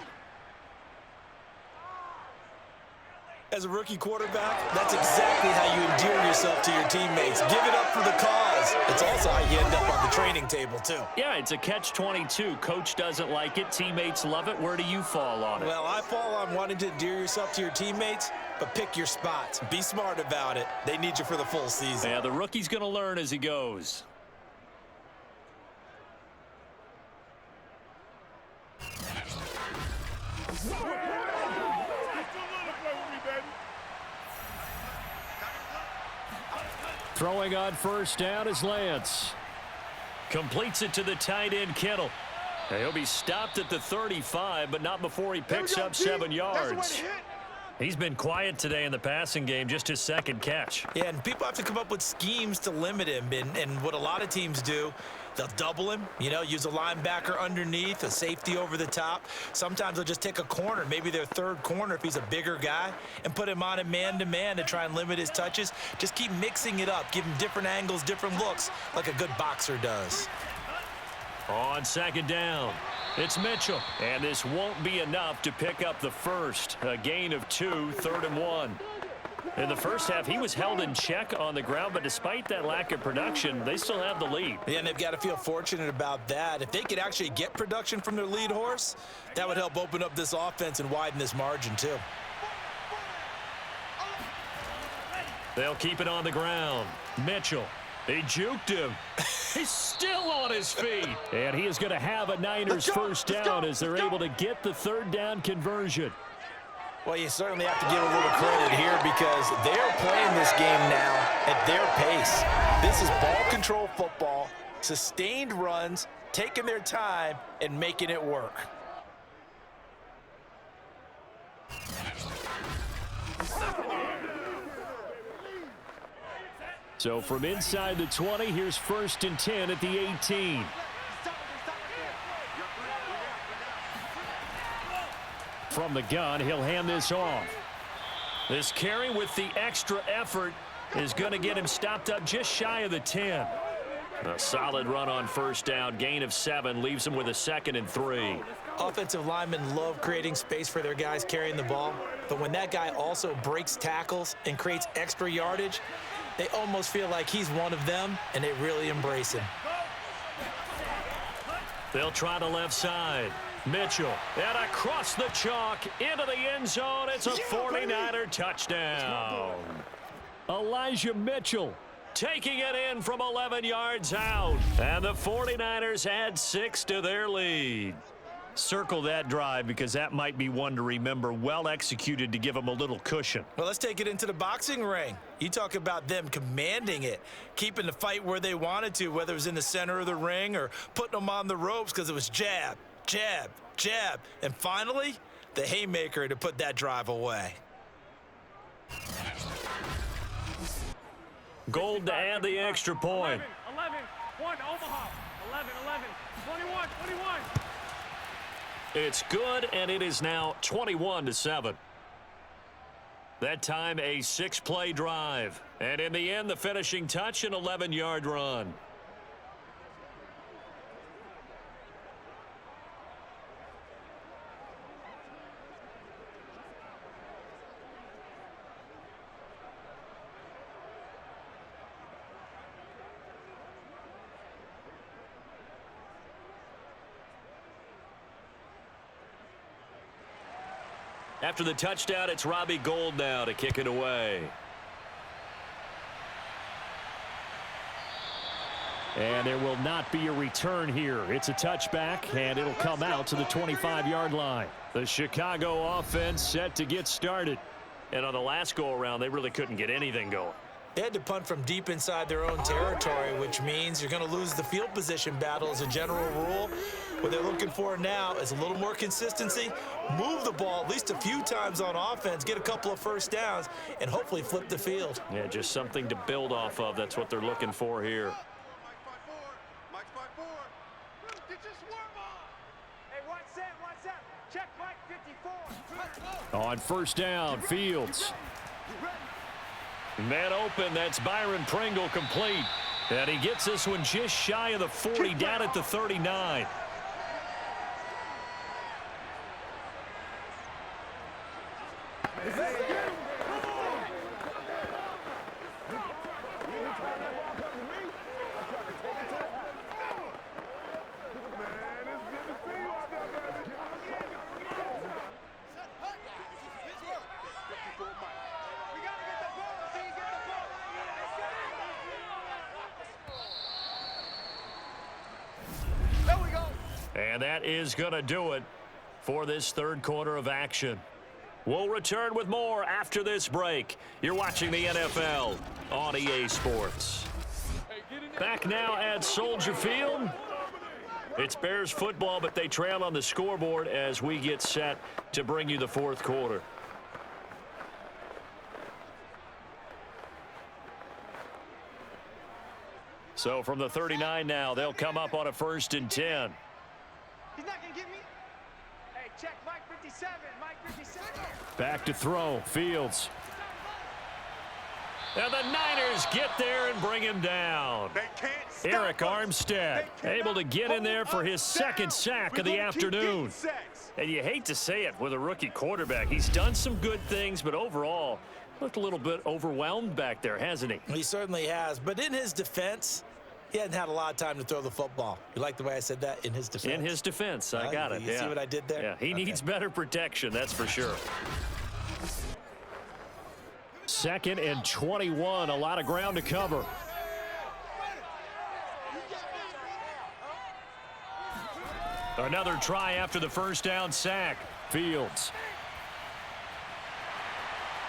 As a rookie quarterback, that's exactly how you endear yourself to your teammates. Give it up for the cause. It's also how you end up on the training table, too. Yeah, it's a catch-22. Coach doesn't like it. Teammates love it. Where do you fall on it? Well, I fall on wanting to endear yourself to your teammates, but pick your spots. Be smart about it. They need you for the full season. Yeah, the rookie's going to learn as he goes. Throwing on 1st down is Lance. Completes it to the tight end, Kittle. He'll be stopped at the 35, but not before he picks up 7 yards. He's been quiet today in the passing game, just his 2nd catch. Yeah, and people have to come up with schemes to limit him. And what a lot of teams do, they'll double him, use a linebacker underneath, a safety over the top. Sometimes they'll just take a corner, maybe their 3rd corner if he's a bigger guy, and put him on a man-to-man to try and limit his touches. Just keep mixing it up, give him different angles, different looks, like a good boxer does. On 2nd down, it's Mitchell. And this won't be enough to pick up the 1st. A gain of 2, 3rd and 1. In the first half, he was held in check on the ground, but despite that lack of production, they still have the lead. Yeah, and they've got to feel fortunate about that. If they could actually get production from their lead horse, that would help open up this offense and widen this margin, too. They'll keep it on the ground. Mitchell He juked him. He's still on his feet. And he is going to have a Niners first down as they're able to get the third down conversion. Well, you certainly have to give a little credit here because they're playing this game now at their pace. This is ball control football, sustained runs, taking their time, and making it work. So from inside the 20, here's 1st and 10 at the 18. From the gun, he'll hand this off. This carry with the extra effort is going to get him stopped up just shy of the 10. A solid run on first down, gain of 7, leaves him with a 2nd and 3. Offensive linemen love creating space for their guys carrying the ball, but when that guy also breaks tackles and creates extra yardage, they almost feel like he's one of them, and they really embrace him. They'll try the left side. Mitchell, and across the chalk, into the end zone. It's a 49er touchdown. Elijah Mitchell taking it in from 11 yards out. And the 49ers add 6 to their lead. Circle that drive because that might be one to remember. Well executed to give them a little cushion. Well, let's take it into the boxing ring. You talk about them commanding it, keeping the fight where they wanted to, whether it was in the center of the ring or putting them on the ropes because it was jab, jab, jab, and finally, the haymaker to put that drive away. Gold to add the extra point. 11, 1, Omaha. 11, 21, 21. It's good, and it is now 21-7. That time, a 6-play drive. And in the end, the finishing touch, an 11-yard run. After the touchdown, it's Robbie Gould now to kick it away. And there will not be a return here. It's a touchback, and it'll come out to the 25-yard line. The Chicago offense set to get started. And on the last go-around, they really couldn't get anything going. They had to punt from deep inside their own territory, which means you're going to lose the field position battle as a general rule. What they're looking for now is a little more consistency, move the ball at least a few times on offense, get a couple of first downs, and hopefully flip the field. Yeah, just something to build off of. That's what they're looking for here. Mike's by 4. Get your swerve on. Hey, watch that. Check Mike 54. On first down, Fields. Man open, that's Byron Pringle complete. And he gets this one just shy of the 40, down at the 39. And that is going to do it for this third quarter of action. We'll return with more after this break. You're watching the NFL on EA Sports. Back now at Soldier Field. It's Bears football, but they trail on the scoreboard as we get set to bring you the fourth quarter. So from the 39 now, they'll come up on a 1st and 10. He's not going to get me. Hey, check Mike 57. Mike 57. Back to throw. Fields. And the Niners get there and bring him down. They can't stop Eric us. Armstead able to get in there for his second sack of the afternoon. And you hate to say it with a rookie quarterback. He's done some good things, but overall, looked a little bit overwhelmed back there, hasn't he? He certainly has. But in his defense, he hadn't had a lot of time to throw the football. You like the way I said that? In his defense? In his defense. I got it. You see what I did there? Yeah, he needs better protection, that's for sure. 2nd and 21, a lot of ground to cover. Another try after the first down sack. Fields.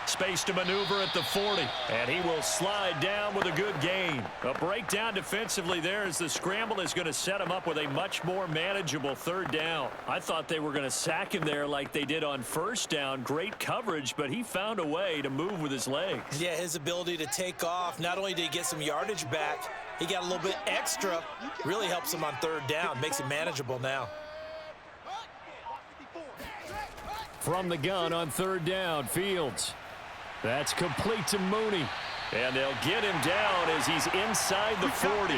Space to maneuver at the 40, and he will slide down with a good gain. A breakdown defensively there as the scramble is going to set him up with a much more manageable third down. I thought they were going to sack him there like they did on first down. Great coverage, but he found a way to move with his legs. Yeah, his ability to take off, not only did he get some yardage back, he got a little bit extra. Really helps him on third down, makes it manageable now. From the gun on third down, Fields. That's complete to Mooney. And they'll get him down as he's inside the 40.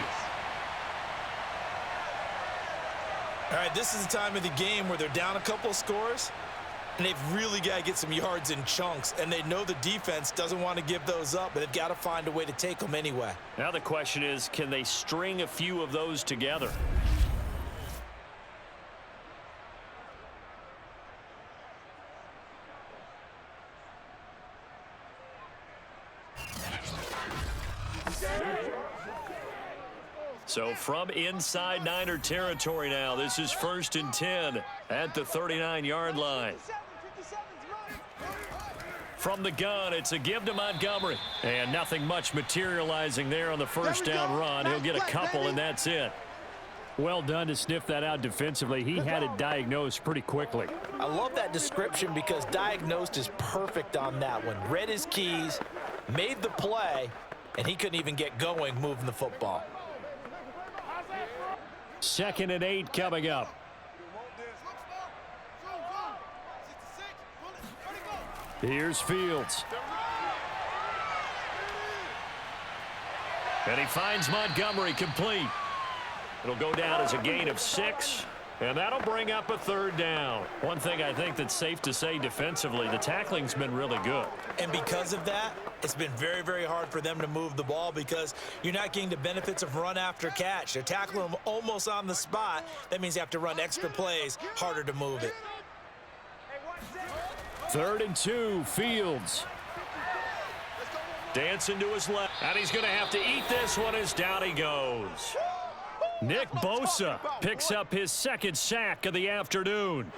All right, this is the time of the game where they're down a couple of scores, and they've really got to get some yards in chunks, and they know the defense doesn't want to give those up, but they've got to find a way to take them anyway. Now the question is, can they string a few of those together? So from inside Niner territory now, this is 1st and 10 at the 39-yard line. From the gun, it's a give to Montgomery. And nothing much materializing there on the first down run. He'll get a couple, and that's it. Well done to sniff that out defensively. He had it diagnosed pretty quickly. I love that description because diagnosed is perfect on that one. Read his keys, made the play, and he couldn't even get going moving the football. 2nd and 8 coming up. Here's Fields. And he finds Montgomery complete. It'll go down as a gain of 6. And that'll bring up a third down. One thing I think that's safe to say defensively, the tackling's been really good. And because of that, it's been very, very hard for them to move the ball because you're not getting the benefits of run after catch. They're tackling them almost on the spot. That means you have to run extra plays, harder to move it. 3rd and 2, Fields. Dancing to his left. And he's going to have to eat this one as down he goes. Nick Bosa picks up his 2nd sack of the afternoon.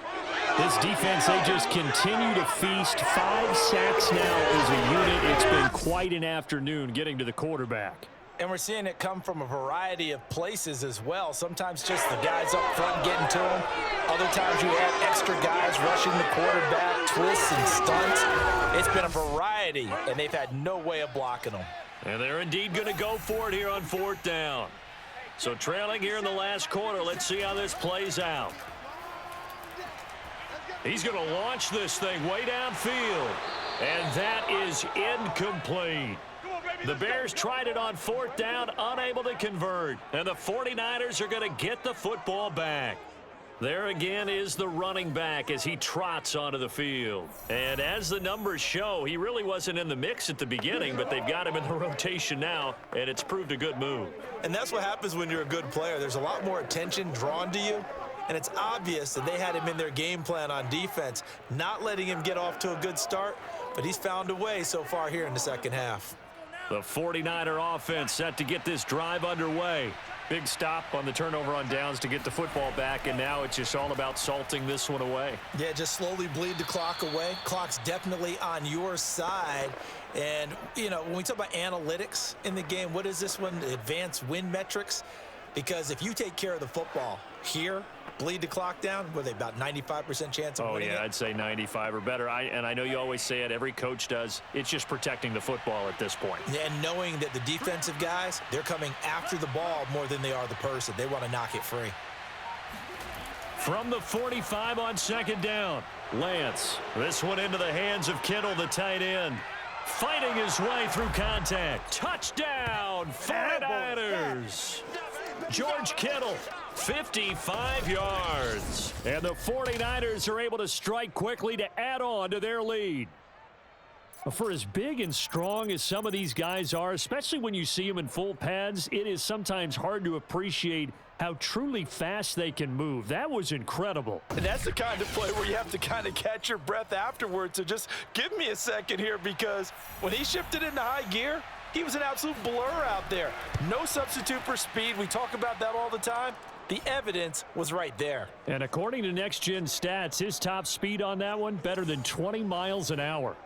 This defense, they just continue to feast. 5 sacks now as a unit. It's been quite an afternoon getting to the quarterback. And we're seeing it come from a variety of places as well. Sometimes just the guys up front getting to him. Other times you have extra guys rushing the quarterback, twists and stunts. It's been a variety, and they've had no way of blocking them. And they're indeed going to go for it here on 4th down. So trailing here in the last quarter, let's see how this plays out. He's going to launch this thing way downfield. And that is incomplete. The Bears tried it on 4th down, unable to convert. And the 49ers are going to get the football back. There again is the running back as he trots onto the field. And as the numbers show, he really wasn't in the mix at the beginning, but they've got him in the rotation now, and it's proved a good move. And that's what happens when you're a good player. There's a lot more attention drawn to you, and it's obvious that they had him in their game plan on defense, not letting him get off to a good start, but he's found a way so far here in the second half. The 49er offense set to get this drive underway. Big stop on the turnover on downs to get the football back, and now it's just all about salting this one away. Yeah, just slowly bleed the clock away. Clock's definitely on your side. And, you know, when we talk about analytics in the game, what is this one? Advanced win metrics? Because if you take care of the football here, bleed the clock down, what are they, about 95% chance of winning it? I'd say 95 or better. And I know you always say it, every coach does. It's just protecting the football at this point. Yeah, and knowing that the defensive guys, they're coming after the ball more than they are the person. They want to knock it free. From the 45 on 2nd down, Lance. This one into the hands of Kittle, the tight end. Fighting his way through contact. Touchdown, 49ers. George Kittle, 55 yards. And the 49ers are able to strike quickly to add on to their lead. For as big and strong as some of these guys are, especially when you see them in full pads, it is sometimes hard to appreciate how truly fast they can move. That was incredible. And that's the kind of play where you have to kind of catch your breath afterwards. So just give me a second here, because when he shifted into high gear, he was an absolute blur out there. No substitute for speed. We talk about that all the time. The evidence was right there. And according to Next Gen Stats, his top speed on that one, better than 20 miles an hour.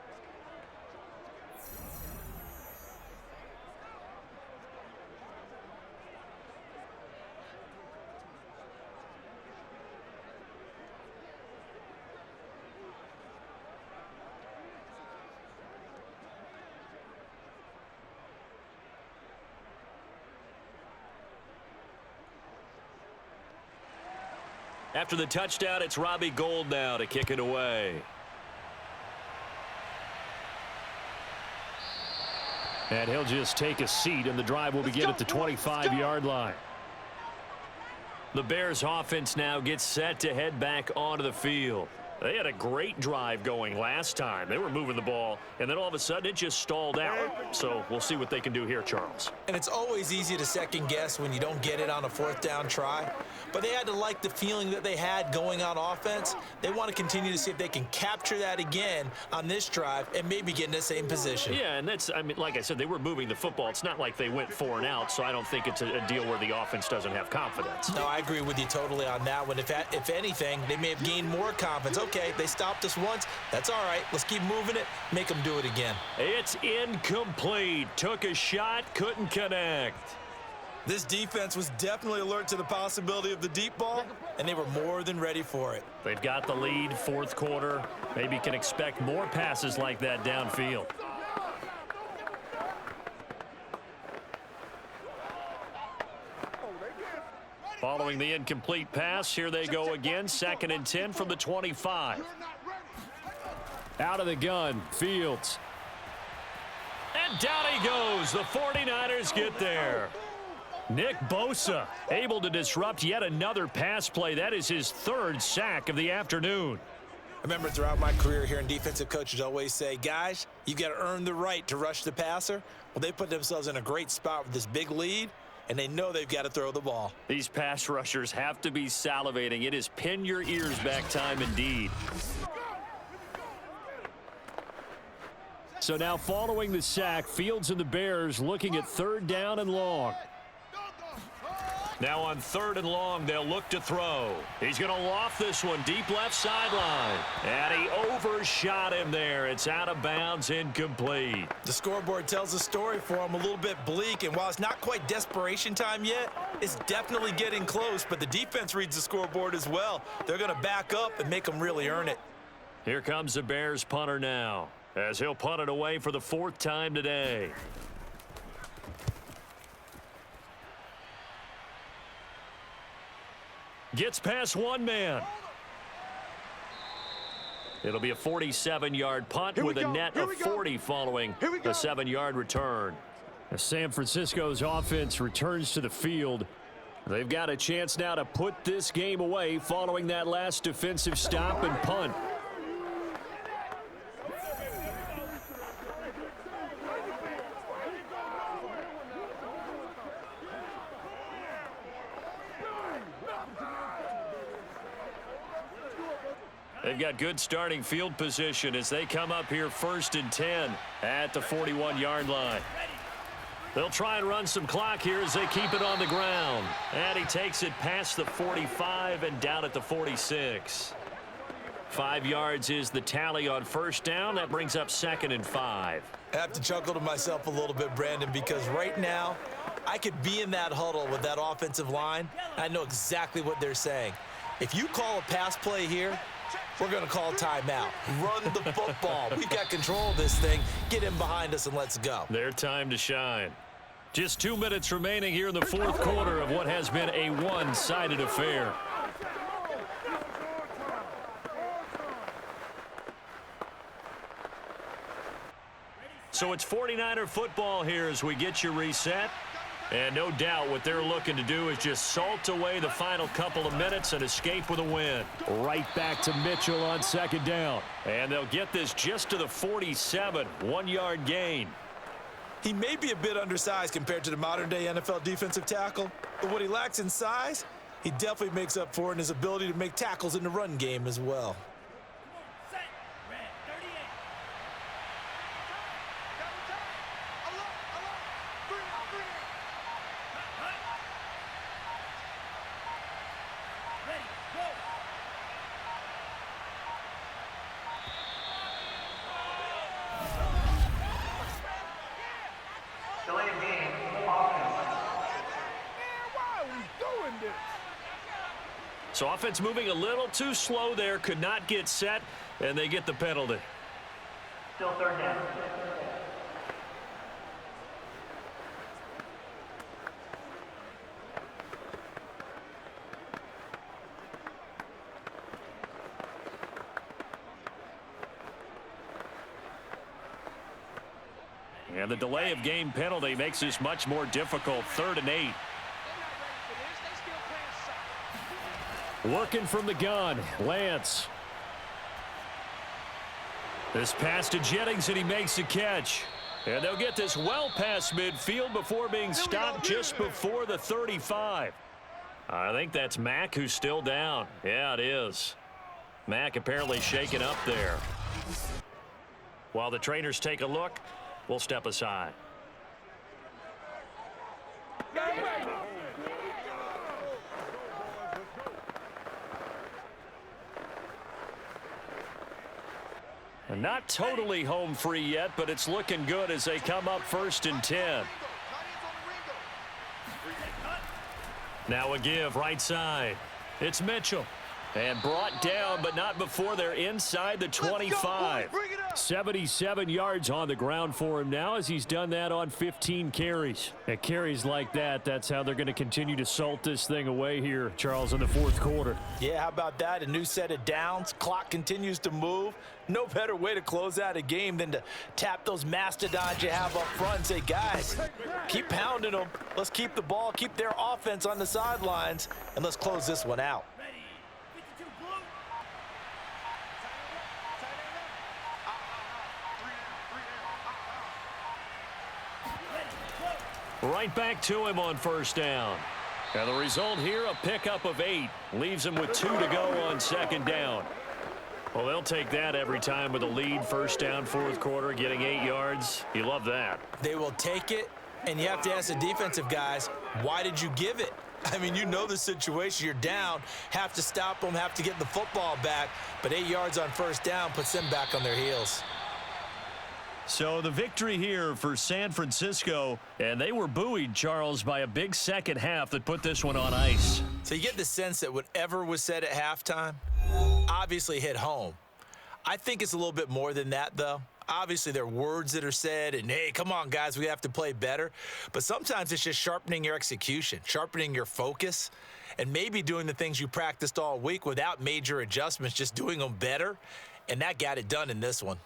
After the touchdown, it's Robbie Gould now to kick it away. And he'll just take a seat, and the drive will begin at the 25-yard line. The Bears offense now gets set to head back onto the field. They had a great drive going last time. They were moving the ball, and then all of a sudden it just stalled out. So we'll see what they can do here, Charles. And it's always easy to second guess when you don't get it on a fourth down try. But they had to like the feeling that they had going on offense. They want to continue to see if they can capture that again on this drive and maybe get in the same position. Yeah, and that's, I mean, like I said, they were moving the football. It's not like they went 4 and out, so I don't think it's a deal where the offense doesn't have confidence. No, I agree with you totally on that one. If anything, they may have gained more confidence. Okay, they stopped us once. That's all right. Let's keep moving it. Make them do it again. It's incomplete. Took a shot, couldn't connect. This defense was definitely alert to the possibility of the deep ball, and they were more than ready for it. They've got the lead, fourth quarter. Maybe can expect more passes like that downfield. Following the incomplete pass, here they go again. 2nd and 10 from the 25. Out of the gun, Fields. And down he goes. The 49ers get there. Nick Bosa able to disrupt yet another pass play. That is his 3rd sack of the afternoon. I remember throughout my career here in defensive coaches always say, guys, you got to earn the right to rush the passer. Well, they put themselves in a great spot with this big lead, and they know they've got to throw the ball. These pass rushers have to be salivating. It is pin your ears back time indeed. So now following the sack, Fields and the Bears looking at 3rd down and long. Now on 3rd and long, they'll look to throw. He's going to loft this one deep left sideline. And he overshot him there. It's out of bounds, incomplete. The scoreboard tells a story for him, a little bit bleak, and while it's not quite desperation time yet, it's definitely getting close, but the defense reads the scoreboard as well. They're going to back up and make them really earn it. Here comes the Bears punter now, as he'll punt it away for the 4th time today. Gets past one man. It'll be a 47-yard punt with a net of 40 following the 7-yard return. As San Francisco's offense returns to the field, they've got a chance now to put this game away following that last defensive stop and punt. They've got good starting field position as they come up here 1st and 10 at the 41-yard line. They'll try and run some clock here as they keep it on the ground. And he takes it past the 45 and down at the 46. 5 yards is the tally on 1st down. That brings up 2nd and 5. I have to chuckle to myself a little bit, Brandon, because right now I could be in that huddle with that offensive line. I know exactly what they're saying. If you call a pass play here, we're going to call timeout. Run the football. We've got control of this thing. Get him behind us and let's go. Their time to shine. Just 2 minutes remaining here in the 4th quarter of what has been a one-sided affair. So it's 49er football here as we get you reset. And no doubt what they're looking to do is just salt away the final couple of minutes and escape with a win. Right back to Mitchell on 2nd down. And they'll get this just to the 47, 1-yard gain. He may be a bit undersized compared to the modern-day NFL defensive tackle, but what he lacks in size, he definitely makes up for it in his ability to make tackles in the run game as well. So offense moving a little too slow there, could not get set, and they get the penalty. Still third down. And the delay of game penalty makes this much more difficult. 3rd and 8. Working from the gun, Lance. This pass to Jennings, and he makes the catch. And they'll get this well past midfield before being stopped just before the 35. I think that's Mack who's still down. Yeah, it is. Mack apparently shaken up there. While the trainers take a look, we'll step aside. And not totally home free yet, but it's looking good as they come up 1st and 10. Now a give right side. It's Mitchell. And brought down, but not before they're inside the 25. 77 yards on the ground for him now as he's done that on 15 carries. At carries like that, that's how they're going to continue to salt this thing away here, Charles, in the 4th quarter. Yeah, how about that? A new set of downs. Clock continues to move. No better way to close out a game than to tap those mastodons you have up front and say, guys, keep pounding them. Let's keep the ball, keep their offense on the sidelines, and let's close this one out. Right back to him on 1st down. And the result here, a pickup of 8. Leaves him with 2 to go on 2nd down. Well, they'll take that every time with a lead. 1st down, 4th quarter, getting 8 yards. You love that. They will take it, and you have to ask the defensive guys, why did you give it? I mean, you know the situation. You're down, have to stop them, have to get the football back, but 8 yards on 1st down puts them back on their heels. So the victory here for San Francisco, and they were buoyed, Charles, by a big second half that put this one on ice. So you get the sense that whatever was said at halftime obviously hit home. I think it's a little bit more than that, though. Obviously, there are words that are said, and, hey, come on, guys, we have to play better. But sometimes it's just sharpening your execution, sharpening your focus, and maybe doing the things you practiced all week without major adjustments, just doing them better. And that got it done in this one.